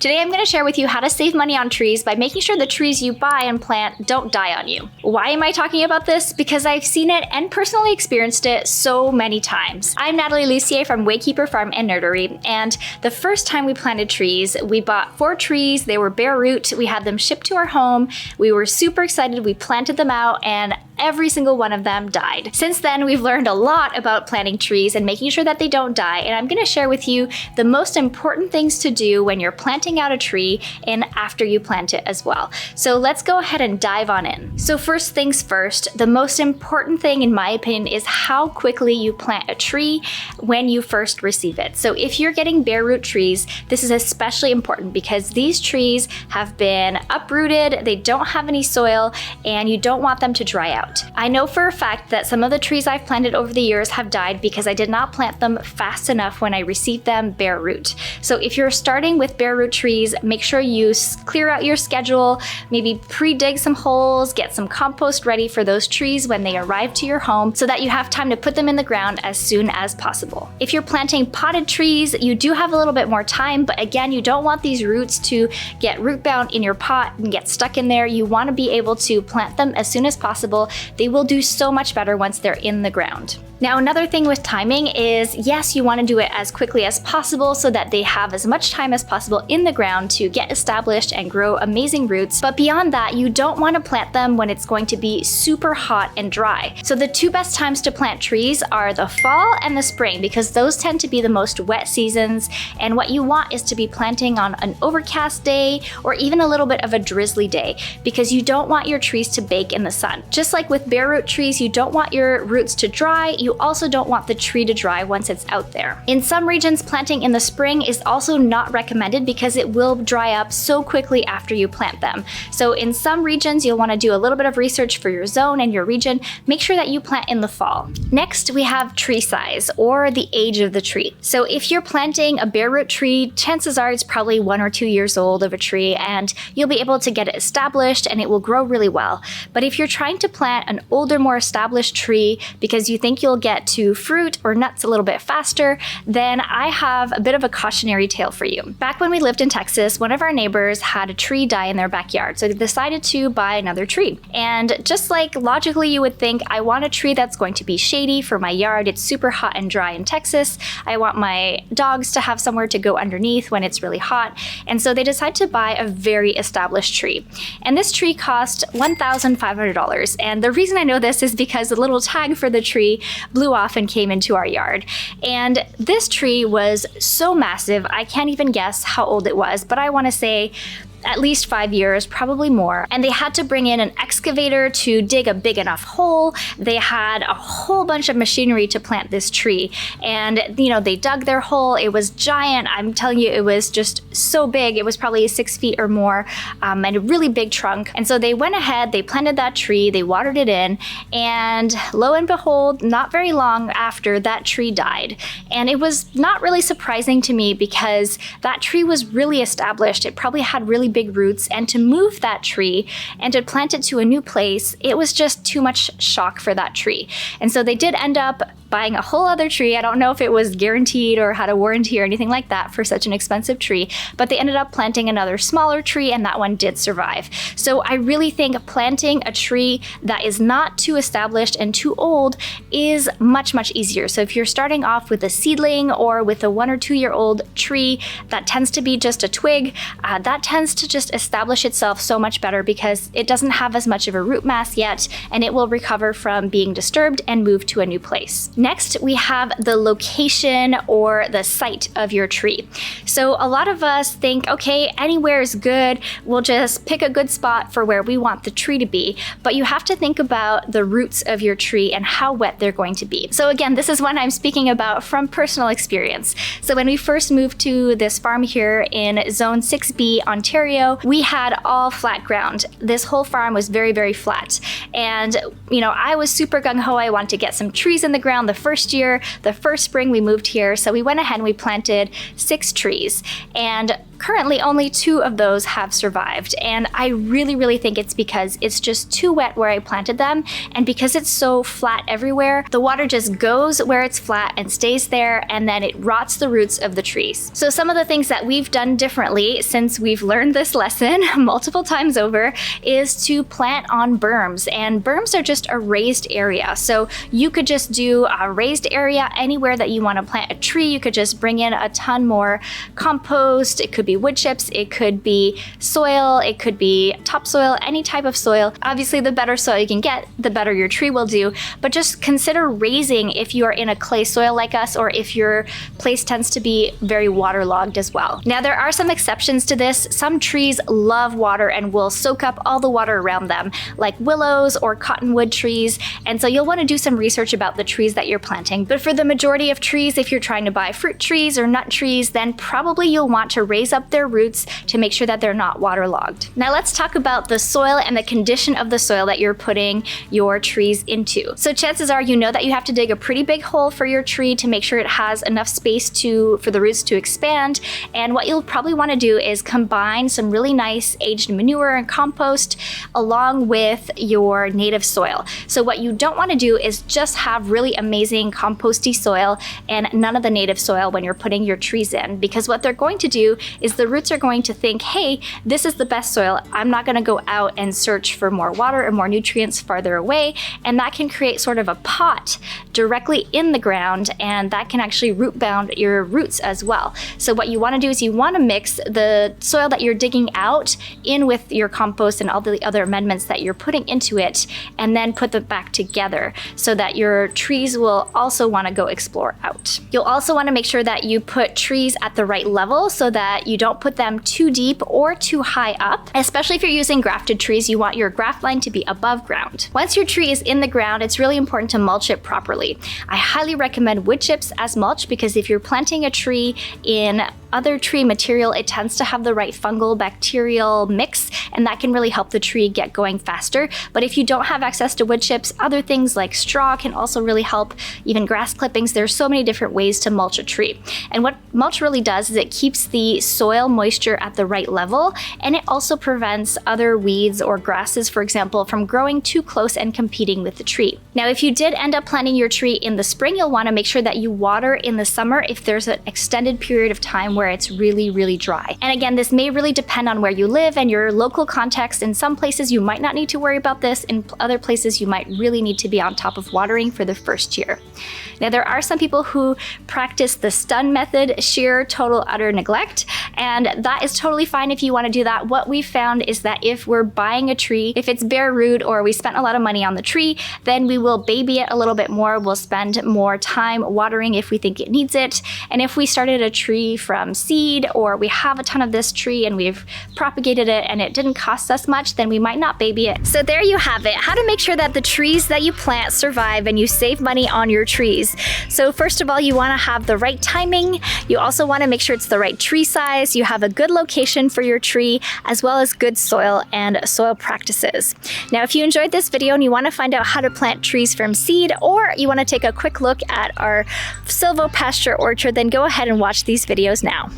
Today I'm going to share with you how to save money on trees by making sure the trees you buy and plant don't die on you. Why am I talking about this? Because I've seen it and personally experienced it so many times. I'm Natalie Lucier from Waykeeper Farm and Nerdery, and the first time we planted trees, we bought 4 trees. They were bare root. We had them shipped to our home. We were super excited. We planted them out and every single one of them died. Since then, we've learned a lot about planting trees and making sure that they don't die, and I'm going to share with you the most important things to do when you're planting out a tree and after you plant it as well. So let's go ahead and dive on in. So first things first, the most important thing in my opinion is how quickly you plant a tree when you first receive it. So if you're getting bare root trees, this is especially important because these trees have been uprooted, they don't have any soil, and you don't want them to dry out. I know for a fact that some of the trees I've planted over the years have died because I did not plant them fast enough when I received them bare root. So if you're starting with bare root trees, make sure you clear out your schedule, maybe pre-dig some holes, get some compost ready for those trees when they arrive to your home so that you have time to put them in the ground as soon as possible. If you're planting potted trees, you do have a little bit more time, but again, you don't want these roots to get root bound in your pot and get stuck in there. You want to be able to plant them as soon as possible. They will do so much better once they're in the ground. Now, another thing with timing is, yes, you want to do it as quickly as possible so that they have as much time as possible in the ground to get established and grow amazing roots. But beyond that, you don't want to plant them when it's going to be super hot and dry. So the 2 best times to plant trees are the fall and the spring because those tend to be the most wet seasons. And what you want is to be planting on an overcast day or even a little bit of a drizzly day because you don't want your trees to bake in the sun. Just like with bare root trees, you don't want your roots to dry. You also don't want the tree to dry once it's out there. In some regions, planting in the spring is also not recommended because it will dry up so quickly after you plant them. So in some regions, you'll want to do a little bit of research for your zone and your region. Make sure that you plant in the fall. Next, we have tree size or the age of the tree. So if you're planting a bare root tree, chances are it's probably 1 or 2 years old of a tree and you'll be able to get it established and it will grow really well. But if you're trying to plant an older, more established tree because you think you'll get to fruit or nuts a little bit faster, then I have a bit of a cautionary tale for you. Back when we lived in Texas, one of our neighbors had a tree die in their backyard, so they decided to buy another tree. And just like logically you would think, I want a tree that's going to be shady for my yard. It's super hot and dry in Texas. I want my dogs to have somewhere to go underneath when it's really hot. And so they decided to buy a very established tree. And this tree cost $1,500. And the reason I know this is because the little tag for the tree blew off and came into our yard. And this tree was so massive, I can't even guess how old it was, but I want to say at least 5 years, probably more. And they had to bring in an excavator to dig a big enough hole. They had a whole bunch of machinery to plant this tree. And, they dug their hole. It was giant. I'm telling you, it was just so big. It was probably 6 feet or more and a really big trunk. And so they went ahead, they planted that tree, they watered it in, and lo and behold, not very long after, that tree died. And it was not really surprising to me because that tree was really established. It probably had really big roots, and to move that tree and to plant it to a new place, it was just too much shock for that tree. And so they did end up buying a whole other tree. I don't know if it was guaranteed or had a warranty or anything like that for such an expensive tree, but they ended up planting another smaller tree and that one did survive. So I really think planting a tree that is not too established and too old is much, much easier. So if you're starting off with a seedling or with a 1 or 2 year old tree that tends to be just a twig, that tends to just establish itself so much better because it doesn't have as much of a root mass yet and it will recover from being disturbed and move to a new place. Next, we have the location or the site of your tree. So a lot of us think, okay, anywhere is good. We'll just pick a good spot for where we want the tree to be. But you have to think about the roots of your tree and how wet they're going to be. So again, this is one I'm speaking about from personal experience. So when we first moved to this farm here in Zone 6B, Ontario, we had all flat ground. This whole farm was very, very flat. And, I was super gung-ho. I wanted to get some trees in the ground the first year. The first spring we moved here, so we went ahead and we planted 6 trees. And Currently, only 2 of those have survived, and I really think it's because it's just too wet where I planted them, and because it's so flat everywhere, the water just goes where it's flat and stays there, and then it rots the roots of the trees. So some of the things that we've done differently since we've learned this lesson multiple times over is to plant on berms, and berms are just a raised area. So you could just do a raised area anywhere that you want to plant a tree. You could just bring in a ton more compost. It could be wood chips, it could be soil, it could be topsoil, any type of soil. Obviously, the better soil you can get, the better your tree will do, but just consider raising if you are in a clay soil like us, or if your place tends to be very waterlogged as well. Now, there are some exceptions to this. Some trees love water and will soak up all the water around them, like willows or cottonwood trees, and so you'll want to do some research about the trees that you're planting. But for the majority of trees, if you're trying to buy fruit trees or nut trees, then probably you'll want to raise up their roots to make sure that they're not waterlogged. Now let's talk about the soil and the condition of the soil that you're putting your trees into. So chances are you know that you have to dig a pretty big hole for your tree to make sure it has enough space for the roots to expand, and what you'll probably want to do is combine some really nice aged manure and compost along with your native soil. So what you don't want to do is just have really amazing composty soil and none of the native soil when you're putting your trees in, because what they're going to do is the roots are going to think, hey, this is the best soil. I'm not going to go out and search for more water or more nutrients farther away, and that can create sort of a pot directly in the ground, and that can actually root bound your roots as well. So what you want to do is you want to mix the soil that you're digging out in with your compost and all the other amendments that you're putting into it, and then put them back together so that your trees will also want to go explore out. You'll also want to make sure that you put trees at the right level so that you don't put them too deep or too high up. Especially if you're using grafted trees, you want your graft line to be above ground. Once your tree is in the ground, it's really important to mulch it properly. I highly recommend wood chips as mulch, because if you're planting a tree in other tree material, it tends to have the right fungal bacterial mix, and that can really help the tree get going faster. But if you don't have access to wood chips, other things like straw can also really help, even grass clippings. There's so many different ways to mulch a tree. And what mulch really does is it keeps the soil moisture at the right level, and it also prevents other weeds or grasses, for example, from growing too close and competing with the tree. Now, if you did end up planting your tree in the spring, you'll want to make sure that you water in the summer if there's an extended period of time where it's really dry. And again, this may really depend on where you live and your local context. In some places you might not need to worry about this. In other places you might really need to be on top of watering for the first year. Now, there are some people who practice the stun method, sheer, total, utter neglect, and that is totally fine if you want to do that. What we found is that if we're buying a tree, if it's bare root or we spent a lot of money on the tree, then we will baby it a little bit more. We'll spend more time watering if we think it needs it. And if we started a tree from seed, or we have a ton of this tree and we've propagated it and it didn't cost us much, then we might not baby it. So there you have it, how to make sure that the trees that you plant survive and you save money on your trees. So first of all, you want to have the right timing. You also want to make sure it's the right tree size. You have a good location for your tree, as well as good soil and soil practices. Now, if you enjoyed this video and you want to find out how to plant trees from seed, or you want to take a quick look at our silvopasture orchard, then go ahead and watch these videos now.